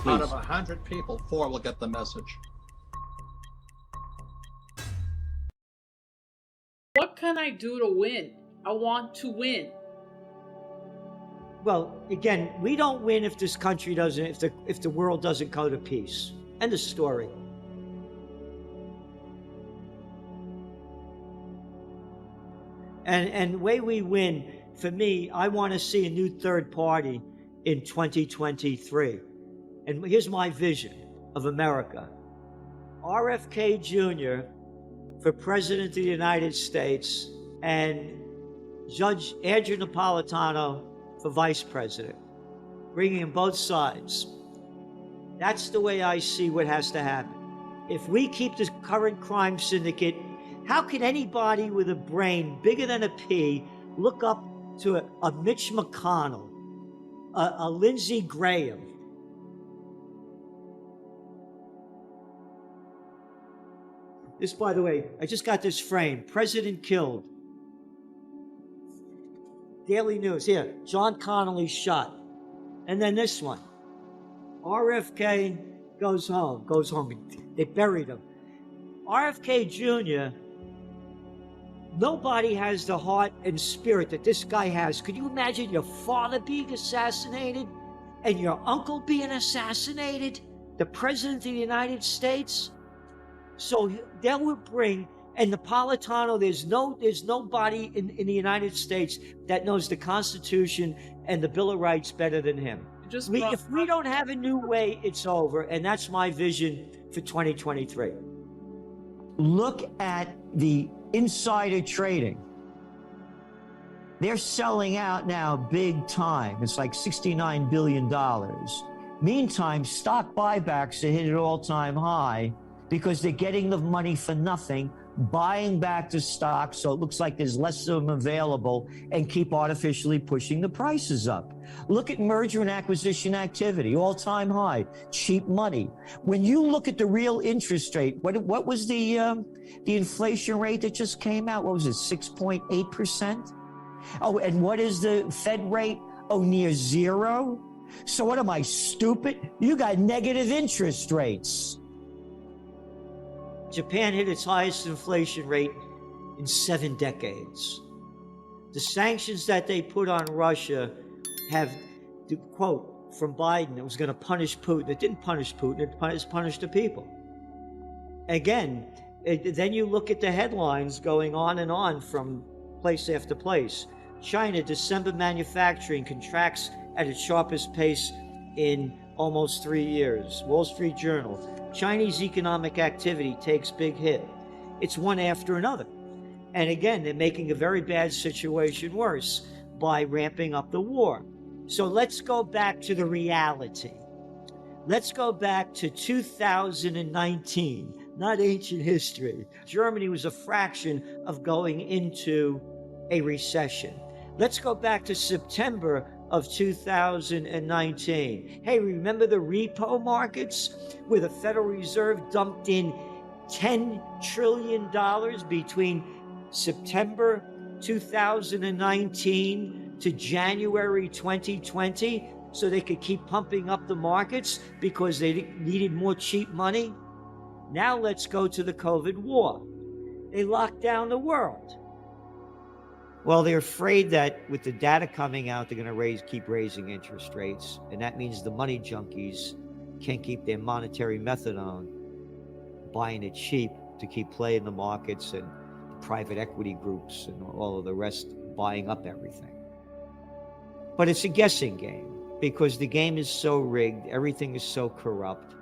Out of 100 people, 4 will get the message. What can I do to win? I want to win. Well, again, we don't win if this country doesn't, if the world doesn't go to peace. End of story. And the way we win, for me, I want to see a new third party in 2023. And here's my vision of America. RFK Jr. for President of the United States and Judge Andrew Napolitano for Vice President, bringing in both sides. That's the way I see what has to happen. If we keep the current crime syndicate, how can anybody with a brain bigger than a pea look up to a Mitch McConnell, a Lindsey Graham? This, by the way, I just got this frame. President killed. Daily News. Here, John Connolly shot. And then this one. RFK goes home. They buried him. RFK Jr., nobody has the heart and spirit that this guy has. Could you imagine your father being assassinated and your uncle being assassinated? The President of the United States? So that would bring, and Napolitano, there's nobody in the United States that knows the Constitution and the Bill of Rights better than him. If we don't have a new way, it's over, and that's my vision for 2023. Look at the insider trading. They're selling out now big time. It's like $69 billion. Meantime, stock buybacks are hit at all-time high because they're getting the money for nothing, buying back the stock so it looks like there's less of them available, and keep artificially pushing the prices up. Look at merger and acquisition activity, all-time high, cheap money. When you look at the real interest rate, what was the inflation rate that just came out? What was it, 6.8%? Oh, and what is the Fed rate? Oh, near zero? So what am I, stupid? You got negative interest rates. Japan hit its highest inflation rate in 7 decades. The sanctions that they put on Russia have, the quote from Biden, it was going to punish Putin. It didn't punish Putin, it punished the people. Again, then you look at the headlines going on and on from place after place. China, December manufacturing contracts at its sharpest pace in almost 3 years. Wall Street Journal, Chinese economic activity takes big hit. It's one after another. And again, they're making a very bad situation worse by ramping up the war. So let's go back to the reality. Let's go back to 2019, not ancient history. Germany was a fraction of going into a recession. Let's go back to September of 2019. Hey, remember the repo markets where the Federal Reserve dumped in $10 trillion between September 2019 to January 2020 so they could keep pumping up the markets because they needed more cheap money? Now let's go to the COVID war. They locked down the world. Well, they're afraid that with the data coming out, they're going to keep raising interest rates. And that means the money junkies can't keep their monetary methadone, buying it cheap to keep playing the markets, and private equity groups and all of the rest buying up everything. But it's a guessing game because the game is so rigged. Everything is so corrupt.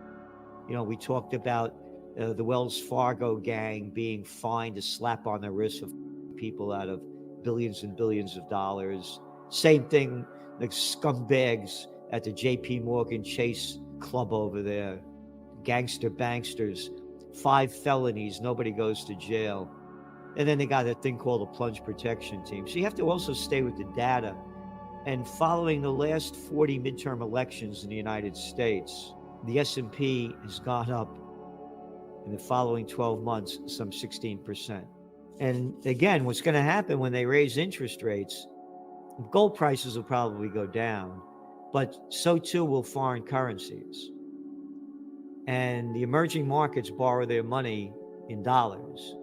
You know, we talked about the Wells Fargo gang being fined a slap on the wrist of people out of billions and billions of dollars. Same thing, like scumbags at the JP Morgan Chase Club over there. Gangster banksters, 5 felonies, nobody goes to jail. And then they got that thing called a plunge protection team. So you have to also stay with the data. And following the last 40 midterm elections in the United States, the S&P has gone up in the following 12 months, some 16%. And again, what's going to happen when they raise interest rates, gold prices will probably go down, but so too will foreign currencies. and the emerging markets borrow their money in dollars.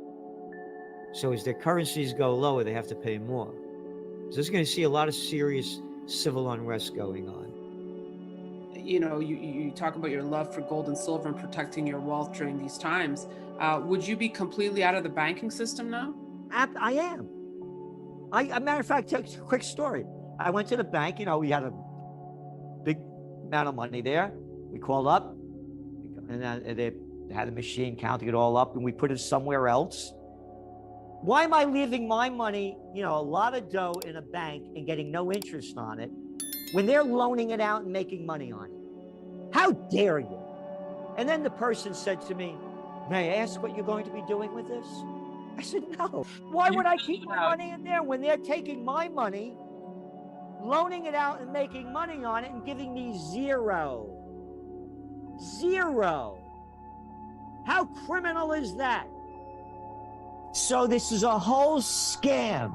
So as their currencies go lower, they have to pay more. So this is going to see a lot of serious civil unrest going on. You know, you talk about your love for gold and silver and protecting your wealth during these times. Would you be completely out of the banking system now? I am. A matter of fact, a quick story. I went to the bank, we had a big amount of money there. We called up, and they had a machine counting it all up, and we put it somewhere else. Why am I leaving my money, a lot of dough in a bank and getting no interest on it when they're loaning it out and making money on it? How dare you? And then the person said to me, "May I ask what you're going to be doing with this?" I said, "No. Why would I keep my money in there when they're taking my money, loaning it out and making money on it and giving me zero? Zero. How criminal is that?" So this is a whole scam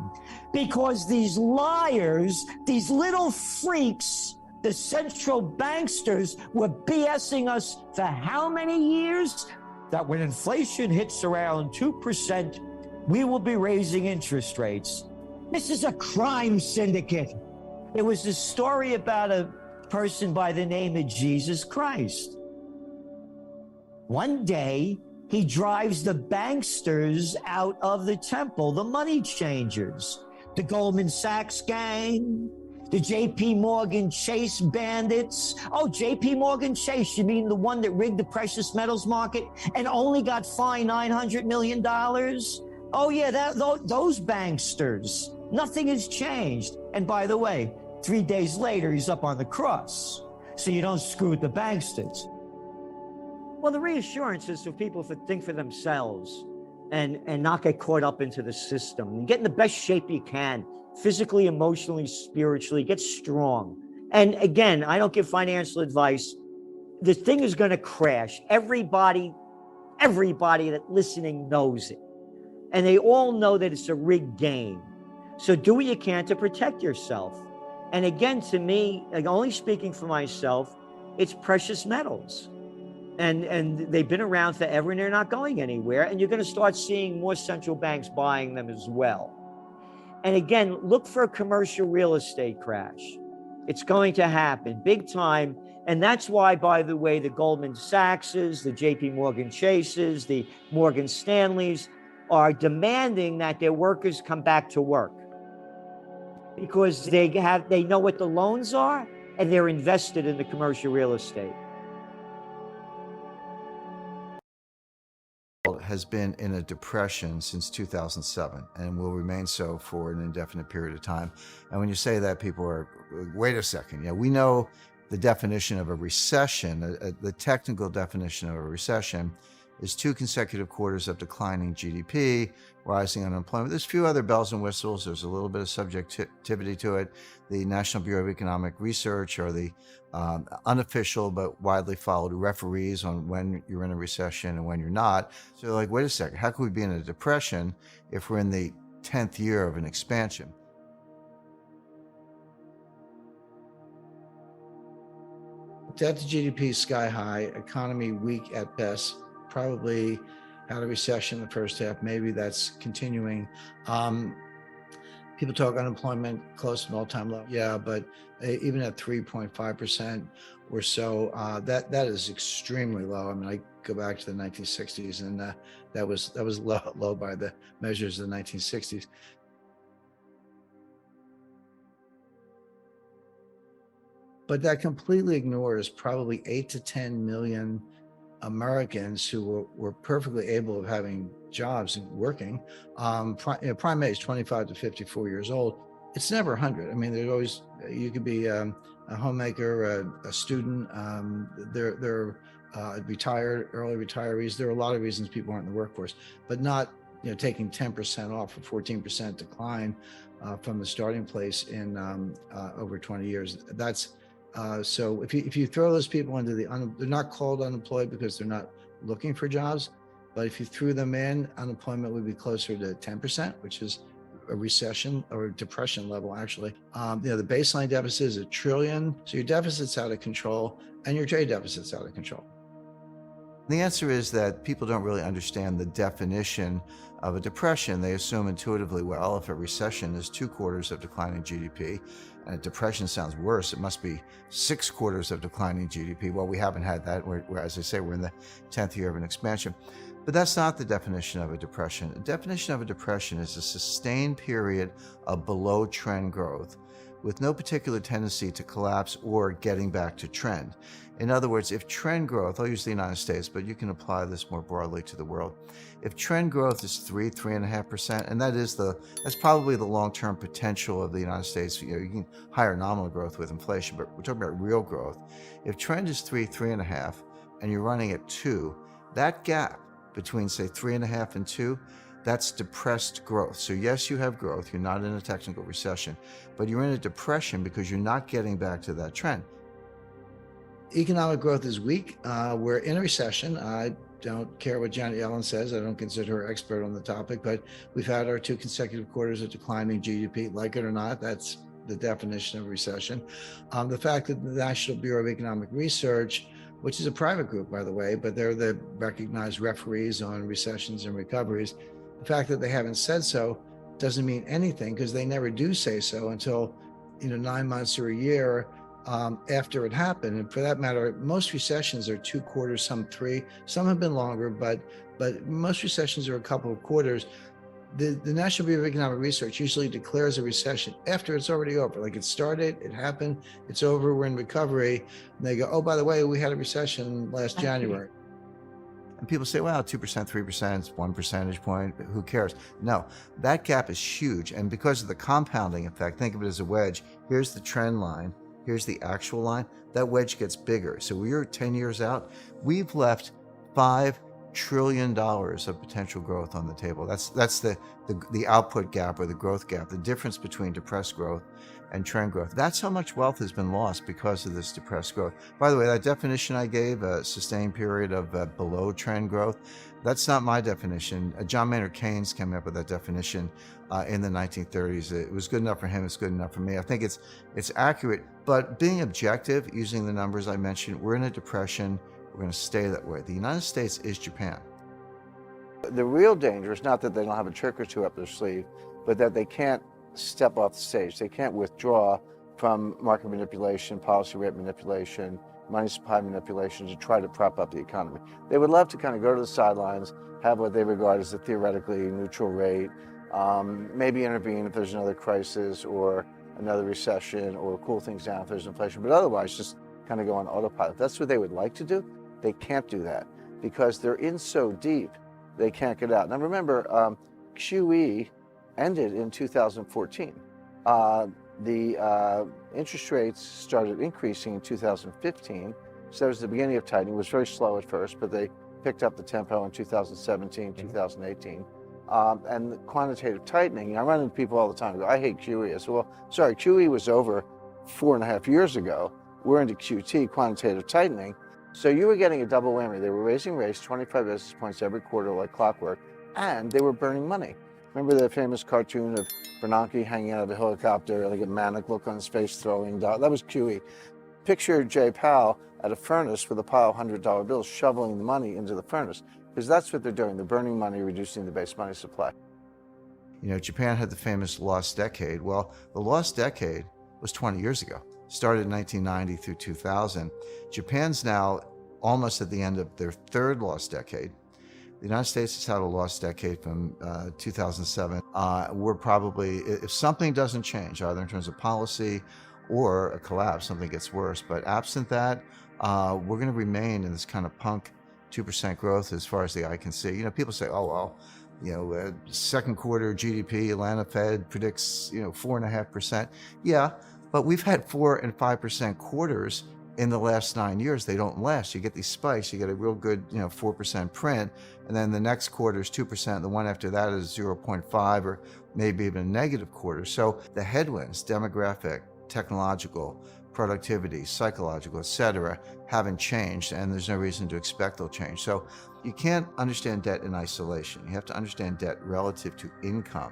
because these liars, these little freaks, the central banksters were BSing us for how many years? That when inflation hits around 2%, we will be raising interest rates. This is a crime syndicate. There was a story about a person by the name of Jesus Christ. One day, he drives the banksters out of the temple, the money changers, the Goldman Sachs gang, the JP Morgan Chase bandits. Oh, JP Morgan Chase, you mean the one that rigged the precious metals market and only got fined $900 million? Oh yeah, those banksters. Nothing has changed. And by the way, 3 days later, he's up on the cross. So you don't screw with the banksters. Well, the reassurance is for people to think for themselves and not get caught up into the system. And get in the best shape you can, physically, emotionally, spiritually, get strong. And again, I don't give financial advice. The thing is going to crash. Everybody that listening knows it. And they all know that it's a rigged game. So do what you can to protect yourself. And again, to me, like only speaking for myself, it's precious metals. And they've been around forever and they're not going anywhere. And you're going to start seeing more central banks buying them as well. And again, look for a commercial real estate crash. It's going to happen big time. And that's why, by the way, the Goldman Sachses, the JP Morgan Chases, the Morgan Stanleys are demanding that their workers come back to work because they know what the loans are and they're invested in the commercial real estate. Has been in a depression since 2007 and will remain so for an indefinite period of time. And when you say that, people are, wait a second. Yeah, we know the definition of a recession, the technical definition of a recession is 2 consecutive quarters of declining GDP, rising unemployment. There's a few other bells and whistles. There's a little bit of subjectivity to it. The National Bureau of Economic Research are the unofficial but widely followed referees on when you're in a recession and when you're not. So like, wait a second, how could we be in a depression if we're in the 10th year of an expansion? Debt to GDP sky high, economy weak at best, probably had a recession in the first half. Maybe that's continuing. People talk unemployment close to an all-time low. Yeah, but even at 3.5% or so, that is extremely low. I mean, I go back to the 1960s, and that was low by the measures of the 1960s. But that completely ignores probably 8 to 10 million Americans who were perfectly able of having jobs and working. Prime age, 25 to 54 years old. It's never 100. I mean, there's always, you could be a homemaker, a student, they're retired, early retirees. There are a lot of reasons people aren't in the workforce, but not taking 10% off or 14% decline from the starting place in over 20 years. That's so if you throw those people into they're not called unemployed because they're not looking for jobs, but if you threw them in, unemployment would be closer to 10%, which is a recession or a depression level, actually. The baseline deficit is $1 trillion. So your deficit's out of control and your trade deficit's out of control. The answer is that people don't really understand the definition of a depression. They assume intuitively, well, if a recession is 2 quarters of declining GDP, and a depression sounds worse, it must be 6 quarters of declining GDP. Well, we haven't had that. As I say, we're in the 10th year of an expansion. But that's not the definition of a depression. The definition of a depression is a sustained period of below trend growth with no particular tendency to collapse or getting back to trend. In other words, if trend growth, I'll use the United States, but you can apply this more broadly to the world. If trend growth is 3.5%, and that's probably the long-term potential of the United States. You can higher nominal growth with inflation, but we're talking about real growth. If trend is 3.5, and you're running at 2, that gap between, say, 3.5 and 2, that's depressed growth. So yes, you have growth. You're not in a technical recession, but you're in a depression because you're not getting back to that trend. Economic growth is weak. We're in a recession. I don't care what Janet Yellen says. I don't consider her expert on the topic, but we've had our 2 consecutive quarters of declining GDP. Like it or not, that's the definition of recession. The fact that the National Bureau of Economic Research, which is a private group, by the way, but they're the recognized referees on recessions and recoveries. The fact that they haven't said so doesn't mean anything, because they never do say so until 9 months or a year after it happened. And for that matter, most recessions are 2 quarters, some 3, some have been longer, but most recessions are a couple of quarters. The National Bureau of Economic Research usually declares a recession after it's already over. Like, it started, it happened, it's over, we're in recovery. And they go, oh, by the way, we had a recession last January. And people say, well, 2%, 3%, it's 1 percentage point, who cares? No, that gap is huge. And because of the compounding effect, think of it as a wedge. Here's the trend line, here's the actual line. That wedge gets bigger. So we're 10 years out, we've left $5 trillion of potential growth on the table. That's the output gap, or the growth gap, the difference between depressed growth and trend growth. That's how much wealth has been lost because of this depressed growth. By the way, that definition I gave, a sustained period of below trend growth, that's not my definition. John Maynard Keynes came up with that definition in the 1930s. It was good enough for him, it's good enough for me. I think it's accurate, but being objective, using the numbers I mentioned, we're in a depression. We're going to stay that way. The United States is Japan. The real danger is not that they don't have a trick or two up their sleeve, but that they can't step off the stage. They can't withdraw from market manipulation, policy rate manipulation, money supply manipulation to try to prop up the economy. They would love to kind of go to the sidelines, have what they regard as a theoretically neutral rate, maybe intervene if there's another crisis or another recession, or cool things down if there's inflation, but otherwise just kind of go on autopilot. That's what they would like to do. They can't do that because they're in so deep, they can't get out. Now remember, QE ended in 2014. The interest rates started increasing in 2015. So that was the beginning of tightening. It was very slow at first, but they picked up the tempo in 2017, 2018. And the quantitative tightening, I run into people all the time who go, I hate QE. I say, well, sorry, QE was over 4.5 years ago. We're into QT, quantitative tightening. So you were getting a double whammy. They were raising rates 25 basis points every quarter like clockwork, and they were burning money. Remember the famous cartoon of Bernanke hanging out of a helicopter, like a manic look on his face, throwing dollars? That was QE. Picture Jay Powell at a furnace with a pile of $100 bills, shoveling the money into the furnace, because that's what they're doing. They're burning money, reducing the base money supply. Japan had the famous lost decade. Well, the lost decade was 20 years ago. Started in 1990 through 2000. Japan's now almost at the end of their 3rd lost decade. The United States has had a lost decade from 2007. We're probably, if something doesn't change, either in terms of policy or a collapse, something gets worse. But absent that, we're going to remain in this kind of punk 2% growth as far as the eye can see. People say, oh, well, second quarter GDP, Atlanta Fed predicts, 4.5%. Yeah. But we've had 4 and 5% quarters in the last 9 years. They don't last. You get these spikes. You get a real good, 4% print, and then the next quarter is 2%. The one after that is 0.5, or maybe even a negative quarter. So the headwinds, demographic, technological, productivity, psychological, etc., haven't changed, and there's no reason to expect they'll change. So you can't understand debt in isolation. You have to understand debt relative to income.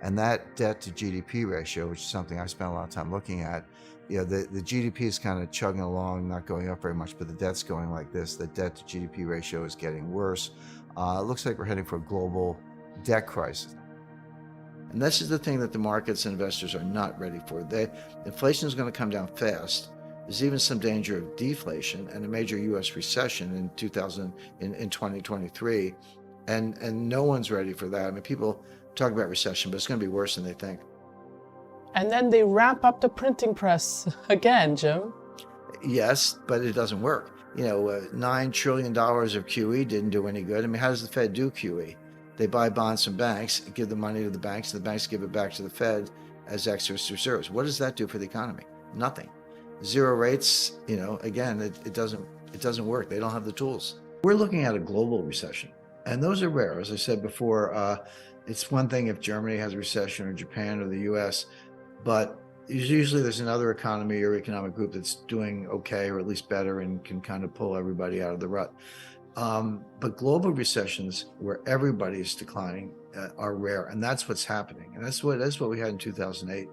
And that debt to GDP ratio, which is something I spent a lot of time looking at, the GDP is kind of chugging along, not going up very much, but the debt's going like this. The debt to GDP ratio is getting worse. It looks like we're heading for a global debt crisis. And this is the thing that the markets and investors are not ready for. Inflation is going to come down fast. There's even some danger of deflation and a major U.S. recession in 2023. And no one's ready for that. I mean, people talk about recession, but it's going to be worse than they think. And then they ramp up the printing press again, Jim. Yes, but it doesn't work. $9 trillion of QE didn't do any good. I mean, how does the Fed do QE? They buy bonds from banks, give the money to the banks, and the banks give it back to the Fed as excess reserves. What does that do for the economy? Nothing. Zero rates, again, it doesn't work. They don't have the tools. We're looking at a global recession, and those are rare. As I said before, it's one thing if Germany has a recession or Japan or the US, but usually there's another economy or economic group that's doing okay or at least better and can kind of pull everybody out of the rut. But global recessions where everybody is declining are rare, and that's what's happening. And that's what we had in 2008.